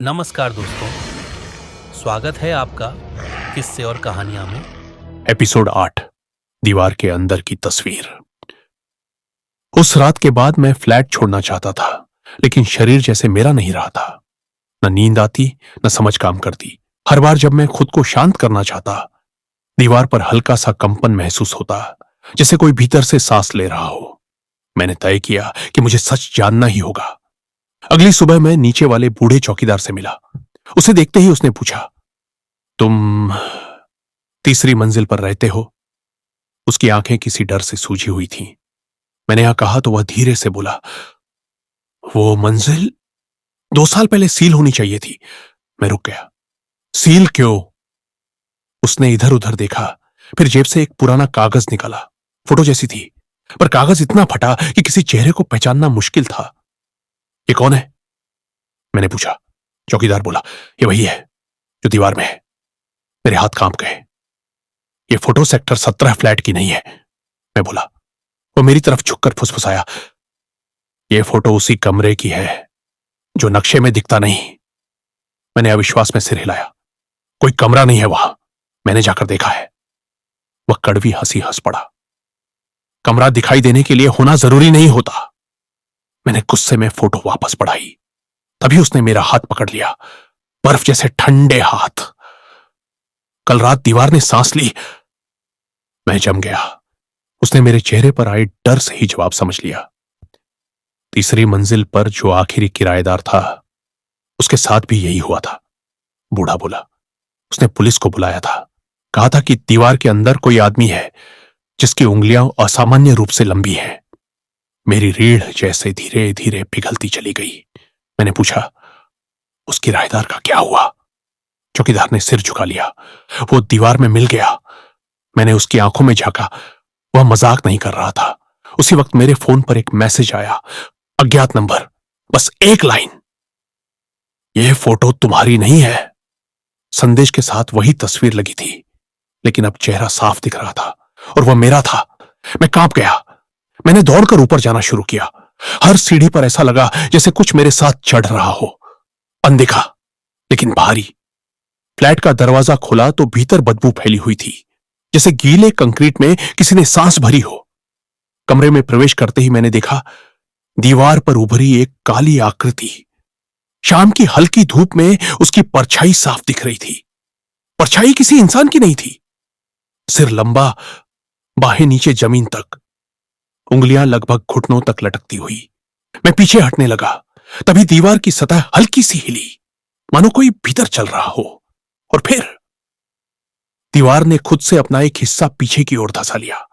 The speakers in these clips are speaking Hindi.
नमस्कार दोस्तों, स्वागत है आपका किस्से और कहानियां में। एपिसोड 8 दीवार के अंदर की तस्वीर। उस रात के बाद मैं फ्लैट छोड़ना चाहता था, लेकिन शरीर जैसे मेरा नहीं रहा था। न नींद आती, न समझ काम करती। हर बार जब मैं खुद को शांत करना चाहता, दीवार पर हल्का सा कंपन महसूस होता, जैसे कोई भीतर से सांस ले रहा हो। मैंने तय किया कि मुझे सच जानना ही होगा। अगली सुबह मैं नीचे वाले बूढ़े चौकीदार से मिला। उसे देखते ही उसने पूछा, तुम तीसरी मंजिल पर रहते हो? उसकी आंखें किसी डर से सूजी हुई थीं। मैंने यहां कहा तो वह धीरे से बोला, वो मंजिल 2 साल पहले सील होनी चाहिए थी। मैं रुक गया। सील क्यों? उसने इधर उधर देखा, फिर जेब से एक पुराना कागज निकाला। फोटो जैसी थी, पर कागज इतना फटा कि किसी चेहरे को पहचानना मुश्किल था। ये कौन है? मैंने पूछा। चौकीदार बोला, ये वही है जो दीवार में है। मेरे हाथ कांप गए। ये फोटो सेक्टर 17 फ्लैट की नहीं है, मैं बोला। वो मेरी तरफ झुककर फुसफुसाया, ये फोटो उसी कमरे की है जो नक्शे में दिखता नहीं। मैंने अविश्वास में सिर हिलाया। कोई कमरा नहीं है वहां, मैंने जाकर देखा है। वह कड़वी हंसी हंस पड़ा। कमरा दिखाई देने के लिए होना जरूरी नहीं होता। मैंने गुस्से में फोटो वापस बढ़ाई। तभी उसने मेरा हाथ पकड़ लिया, बर्फ जैसे ठंडे हाथ। कल रात दीवार ने सांस ली। मैं जम गया। उसने मेरे चेहरे पर आए डर से ही जवाब समझ लिया। तीसरी मंजिल पर जो आखिरी किराएदार था, उसके साथ भी यही हुआ था। बूढ़ा बोला, उसने पुलिस को बुलाया था। कहा था कि दीवार के अंदर कोई आदमी है जिसकी उंगलियां असामान्य रूप से लंबी हैं। मेरी रीढ़ जैसे धीरे धीरे पिघलती चली गई। मैंने पूछा, उस किराएदार का क्या हुआ? चौकीदार ने सिर झुका लिया। वो दीवार में मिल गया। मैंने उसकी आंखों में झांका। वह मजाक नहीं कर रहा था। उसी वक्त मेरे फोन पर एक मैसेज आया, अज्ञात नंबर, बस एक लाइन, यह फोटो तुम्हारी नहीं है। संदेश के साथ वही तस्वीर लगी थी, लेकिन अब चेहरा साफ दिख रहा था और वह मेरा था। मैं कांप गया। मैंने दौड़कर ऊपर जाना शुरू किया। हर सीढ़ी पर ऐसा लगा जैसे कुछ मेरे साथ चढ़ रहा हो। अनदेखा लेकिन भारी। फ्लैट का दरवाजा खुला तो भीतर बदबू फैली हुई थी, जैसे गीले कंक्रीट में किसी ने सांस भरी हो। कमरे में प्रवेश करते ही मैंने देखा, दीवार पर उभरी एक काली आकृति। शाम की हल्की धूप में उसकी परछाई साफ दिख रही थी। परछाई किसी इंसान की नहीं थी। सिर लंबा, बाहें नीचे जमीन तक, उंगलियां लगभग घुटनों तक लटकती हुई। मैं पीछे हटने लगा। तभी दीवार की सतह हल्की सी हिली, मानो कोई भीतर चल रहा हो। और फिर दीवार ने खुद से अपना एक हिस्सा पीछे की ओर धंसा लिया,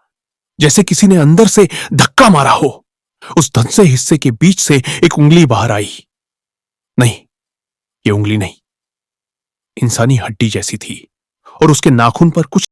जैसे किसी ने अंदर से धक्का मारा हो। उस धंसे हिस्से के बीच से एक उंगली बाहर आई। नहीं, ये उंगली नहीं, इंसानी हड्डी जैसी थी और उसके नाखून पर कुछ